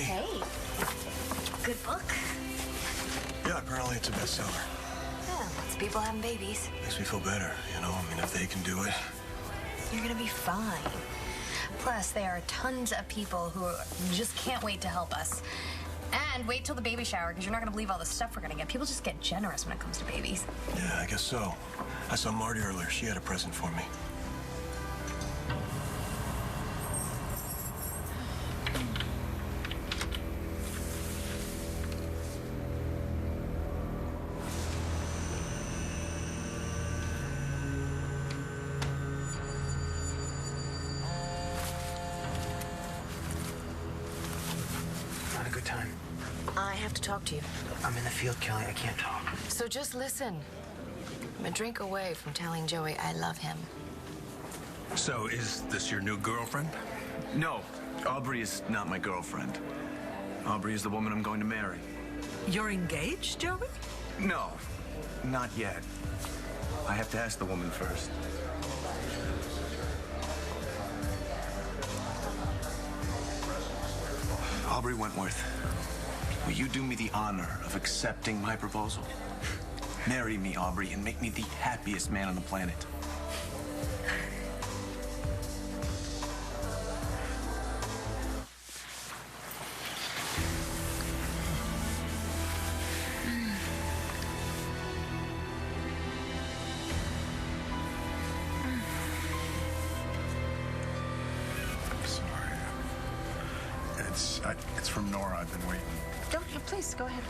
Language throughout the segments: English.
Hey. Good book. Yeah, apparently it's a bestseller. Yeah, lots of people having babies. Makes me feel better, you know? I mean, if they can do it. You're gonna be fine. Plus, there are tons of people who just can't wait to help us. And wait till the baby shower, because you're not gonna believe all the stuff we're gonna get. People just get generous when it comes to babies. Yeah, I guess so. I saw Marty earlier. She had a present for me. Not a good time. I have to talk to you. I'm in the field, Kelly. I can't talk. So just listen. I'm a drink away from telling Joey I love him. So, is this your new girlfriend? No, Aubrey is not my girlfriend. Aubrey is the woman I'm going to marry. You're engaged, Joey? No, not yet. I have to ask the woman first. Aubrey Wentworth, will you do me the honor of accepting my proposal? Marry me, Aubrey, and make me the happiest man on the planet. It's from Nora. I've been waiting. Don't you please go ahead.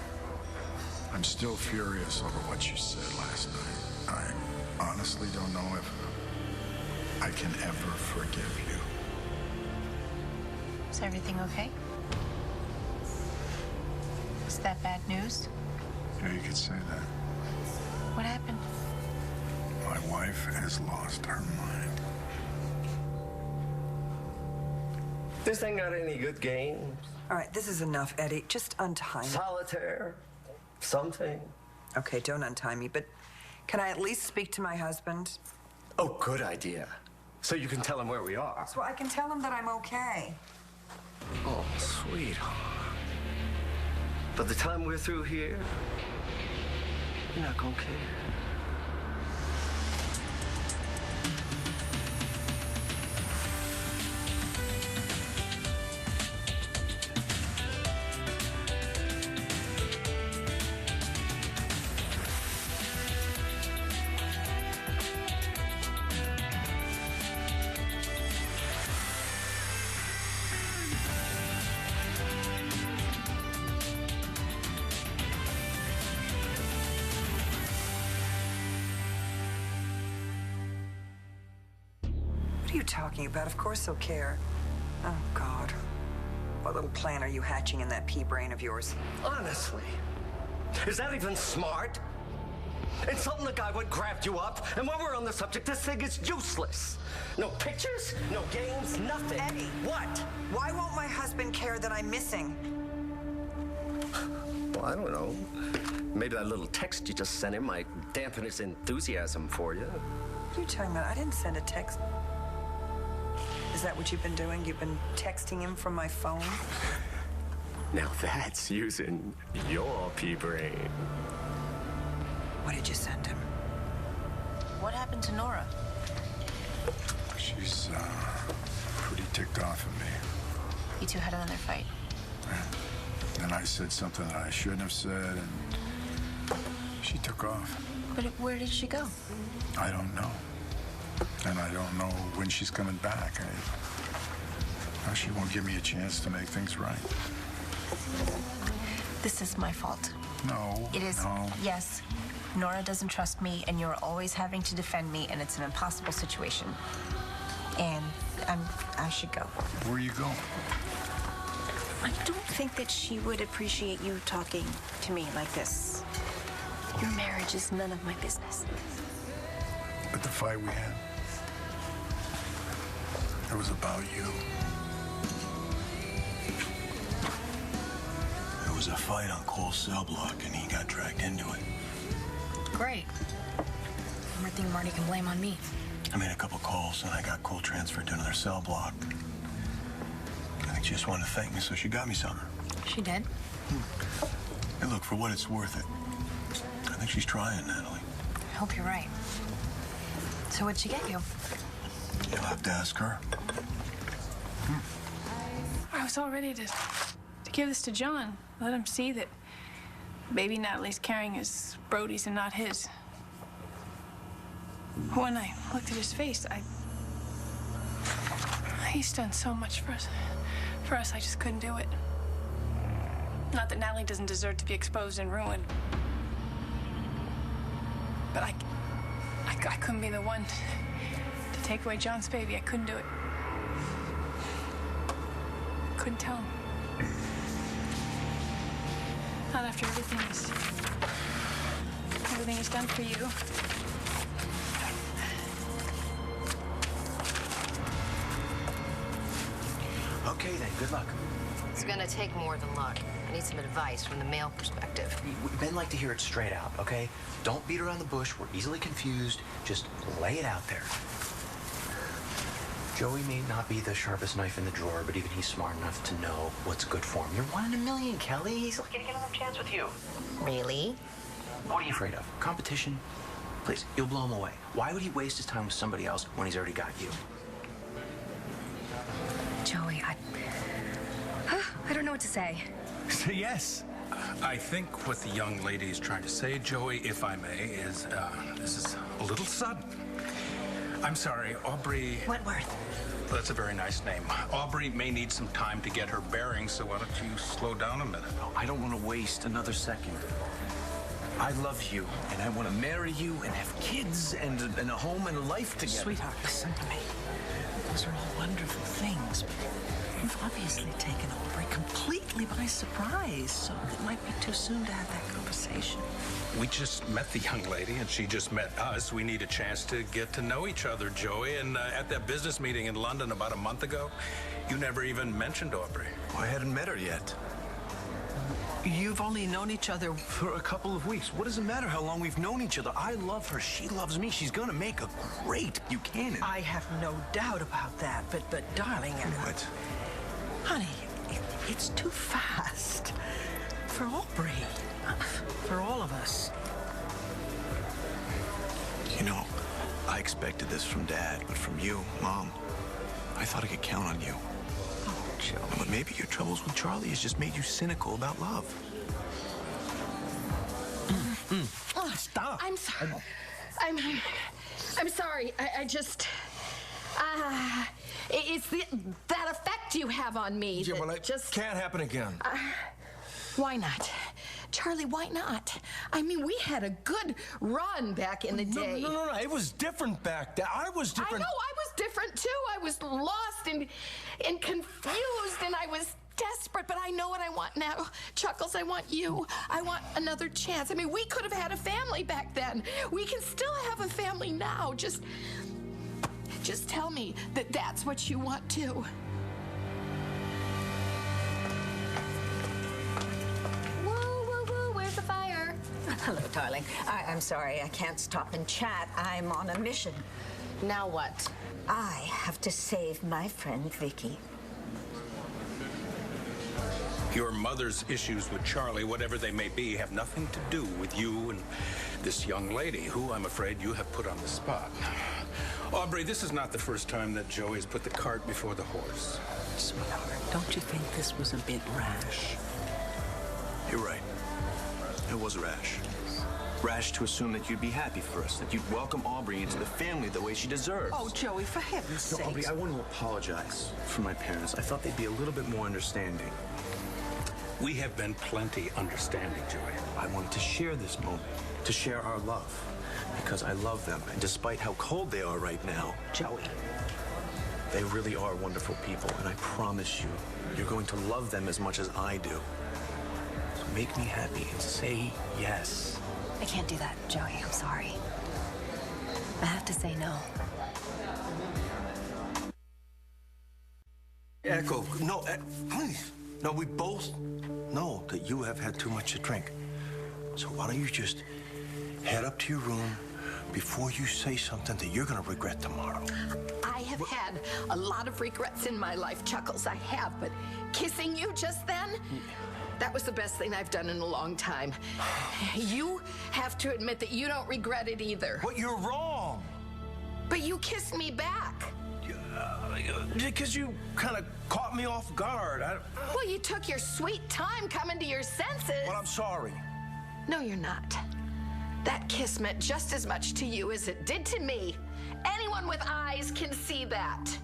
I'm still furious over what you said last night. I honestly don't know if I can ever forgive you. Is everything okay? Is that bad news? Yeah, you could say that. What happened? My wife has lost her mind. This ain't got any good games. All right, this is enough, Eddie. Just untie me. Solitaire. Something. Okay, don't untie me, but can I at least speak to my husband? Oh, good idea. So you can tell him where we are. So I can tell him that I'm okay. Oh, sweetheart. By the time we're through here, you're not gonna care. What are you talking about? Of course he'll care. Oh, God. What little plan are you hatching in that pea brain of yours? Honestly, is that even smart? Insulting the guy would grabbed you up, and when we're on the subject, this thing is useless. No pictures, no games, nothing. Eddie. What? Why won't my husband care that I'm missing? Well, I don't know. Maybe that little text you just sent him might dampen his enthusiasm for you. What are you talking about? I didn't send a text. Is that what you've been doing? You've been texting him from my phone? Now that's using your pea brain. What did you send him? What happened to Nora? She's pretty ticked off at me. You two had another fight. Then I said something that I shouldn't have said, and she took off. But where did she go? I don't know. And I don't know when she's coming back. She won't give me a chance to make things right. This is my fault. No. It is. No. Yes. Nora doesn't trust me, and you're always having to defend me, and it's an impossible situation. And I should go. Where you going? I don't think that she would appreciate you talking to me like this. Your marriage is none of my business. But the fight we had, it was about you. There was a fight on Cole's cell block, and he got dragged into it. Great. One more thing Marty can blame on me. I made a couple calls, and I got Cole transferred to another cell block. I think she just wanted to thank me, so she got me something. She did? Hey, look, for what it's worth it, I think she's trying, Natalie. I hope you're right. So what'd she get you? You'll have to ask her. I was all ready to give this to John. Let him see that baby Natalie's carrying is Brody's and not his. When I looked at his face, he's done so much for us. For us, I just couldn't do it. Not that Natalie doesn't deserve to be exposed and ruined. But I couldn't be the one to take away John's baby. I couldn't do it. Couldn't tell him. Not after everything he's done for you. Okay, then. Good luck. It's gonna take more than luck. I need some advice from the male perspective. Men like to hear it straight out, okay? Don't beat around the bush. We're easily confused. Just lay it out there. Joey may not be the sharpest knife in the drawer, but even he's smart enough to know what's good for him. You're 1 in a million, Kelly. He's lucky to get another chance with you. Really? What are you afraid of? Competition? Please, you'll blow him away. Why would he waste his time with somebody else when he's already got you? Joey, I don't know what to say. Say yes. I think what the young lady is trying to say, Joey, if I may, is this is a little sudden. I'm sorry, Aubrey. Wentworth. That's a very nice name. Aubrey may need some time to get her bearings, so why don't you slow down a minute? No, I don't want to waste another second. I love you, and I want to marry you and have kids and a home and a life together. Sweetheart, listen to me. Those are all wonderful things, but you've obviously taken Aubrey completely by surprise, so it might be too soon to have that conversation. We just met the young lady, and she just met us. We need a chance to get to know each other, Joey. And at that business meeting in London about a month ago, you never even mentioned Aubrey. Well, I hadn't met her yet. You've only known each other For a couple of weeks. What does it matter how long we've known each other? I love her. She loves me. She's gonna make a great Buchanan. I have no doubt about that, but darling... What? Honey, it's too fast. For Aubrey. For all of us. You know, I expected this from Dad, but from you, Mom, I thought I could count on you. Oh, Joe. But maybe your troubles with Charlie has just made you cynical about love. Oh, stop. I'm sorry. I'm sorry. I just... it's that effect you have on me. Yeah, well, it just can't happen again. Why not? Charlie, why not? I mean, we had a good run back in the day. No. It was different back then. I was different. I know, I was different too. I was lost and confused, and I was desperate, but I know what I want now. Chuckles, I want you. I want another chance. I mean, we could have had a family back then. We can still have a family now. Just tell me that that's what you want too. Whoa, where's the fire? Hello, darling. I'm sorry, I can't stop and chat. I'm on a mission. Now what? I have to save my friend Vicky. Your mother's issues with Charlie, whatever they may be, have nothing to do with you and this young lady, who I'm afraid you have put on the spot. Aubrey, this is not the first time that Joey's put the cart before the horse. Sweetheart, don't you think this was a bit rash? You're right. It was rash. Rash to assume that you'd be happy for us, that you'd welcome Aubrey into the family the way she deserves. Oh, Joey, for heaven's sake. Aubrey, I want to apologize for my parents. I thought they'd be a little bit more understanding. We have been plenty understanding, Joey. I wanted to share this moment, to share our love, because I love them. And despite how cold they are right now, Joey, they really are wonderful people. And I promise you, you're going to love them as much as I do. So make me happy and say yes. I can't do that, Joey. I'm sorry. I have to say no. Echo, no, please. No, we both know that you have had too much to drink. So why don't you just head up to your room before you say something that you're going to regret tomorrow? I have had a lot of regrets in my life, Chuckles, I have, but kissing you just then, that was the best thing I've done in a long time. You have to admit that you don't regret it either. But you're wrong. But you kissed me back. Because you kind of caught me off guard. Well, you took your sweet time coming to your senses. Well, I'm sorry. No, you're not. That kiss meant just as much to you as it did to me. Anyone with eyes can see that.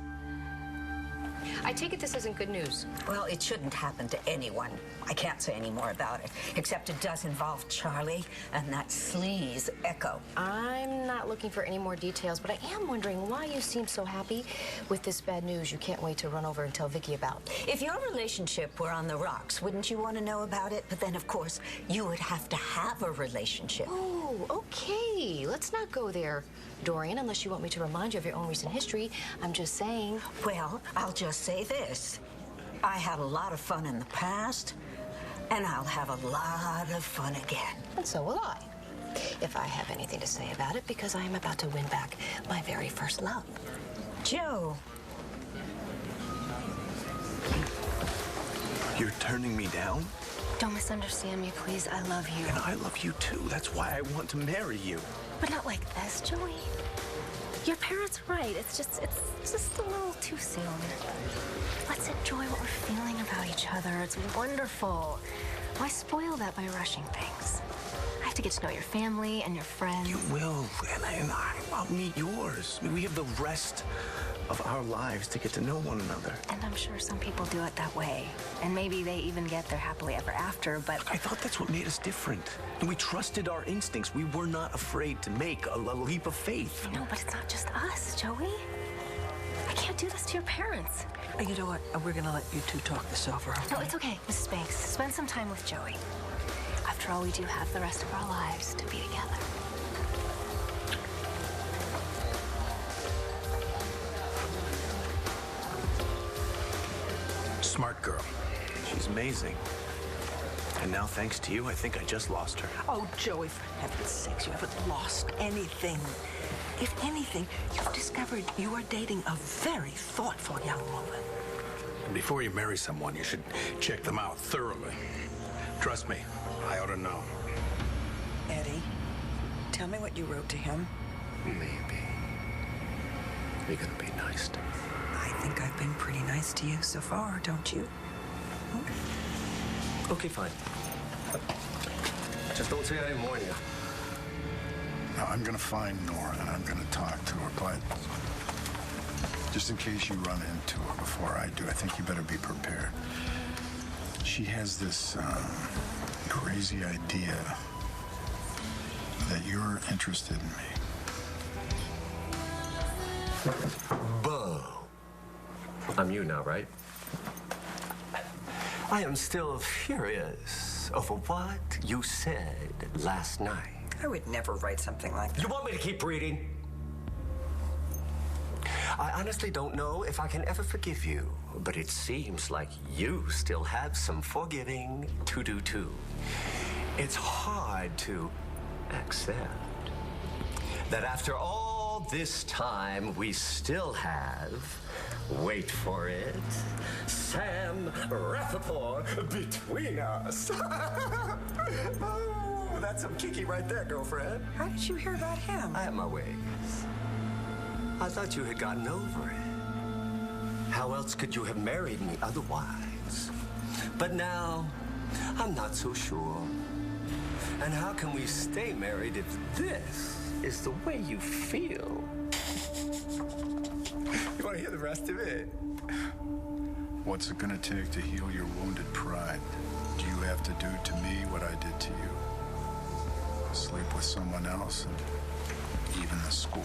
I take it this isn't good news. Well, it shouldn't happen to anyone. I can't say any more about it, except it does involve Charlie and that sleaze Echo. I'm not looking for any more details, but I am wondering why you seem so happy with this bad news you can't wait to run over and tell Vicky about. If your relationship were on the rocks, wouldn't you want to know about it? But then, of course, you would have to have a relationship. Oh, okay. Let's not go there, Dorian, unless you want me to remind you of your own recent history. I'm just saying. Well, I'll just say this. I had a lot of fun in the past, and I'll have a lot of fun again. And so will I, if I have anything to say about it, because I am about to win back my very first love. Joe. You're turning me down? Don't misunderstand me, please. I love you. And I love you too. That's why I want to marry you. But not like this, Joey. Your parents are right. It's just a little too soon. Let's enjoy what we're feeling about each other. It's wonderful. Why spoil that by rushing things? I have to get to know your family and your friends. You will, and I'll meet yours. We have the rest of our lives to get to know one another. And I'm sure some people do it that way. And maybe they even get their happily ever after, but... I thought that's what made us different. We trusted our instincts. We were not afraid to make a leap of faith. No, but it's not just us, Joey. I can't do this to your parents. You know what? We're gonna let you two talk this over. Okay? No, it's okay, Mrs. Banks. Spend some time with Joey. After all, we do have the rest of our lives to be together. Smart girl. She's amazing. And now, thanks to you, I think I just lost her. Oh, Joey, for heaven's sakes, you haven't lost anything. If anything, you've discovered you are dating a very thoughtful young woman. Before you marry someone, you should check them out thoroughly. Trust me, I ought to know. Eddie, tell me what you wrote to him. Maybe. You're gonna be nice to me. I think I've been pretty nice to you so far, don't you? Okay, fine. Just don't say I didn't warn you. Now, I'm gonna find Nora and I'm gonna talk to her, but just in case you run into her before I do, I think you better be prepared. She has this crazy idea that you're interested in me. Bo. I'm you now, right? I am still furious over what you said last night. I would never write something like that. You want me to keep reading? I honestly don't know if I can ever forgive you, but it seems like you still have some forgiving to do too. It's hard to accept that after all this time, we still have, wait for it, Sam Rappaport between us. Oh, that's some kiki right there, girlfriend. How did you hear about him? I have my ways. I thought you had gotten over it. How else could you have married me otherwise? But now, I'm not so sure. And how can we stay married if this is the way you feel? You want to hear the rest of it? What's it gonna take to heal your wounded pride? Do you have to do to me what I did to you? Sleep with someone else and even the score.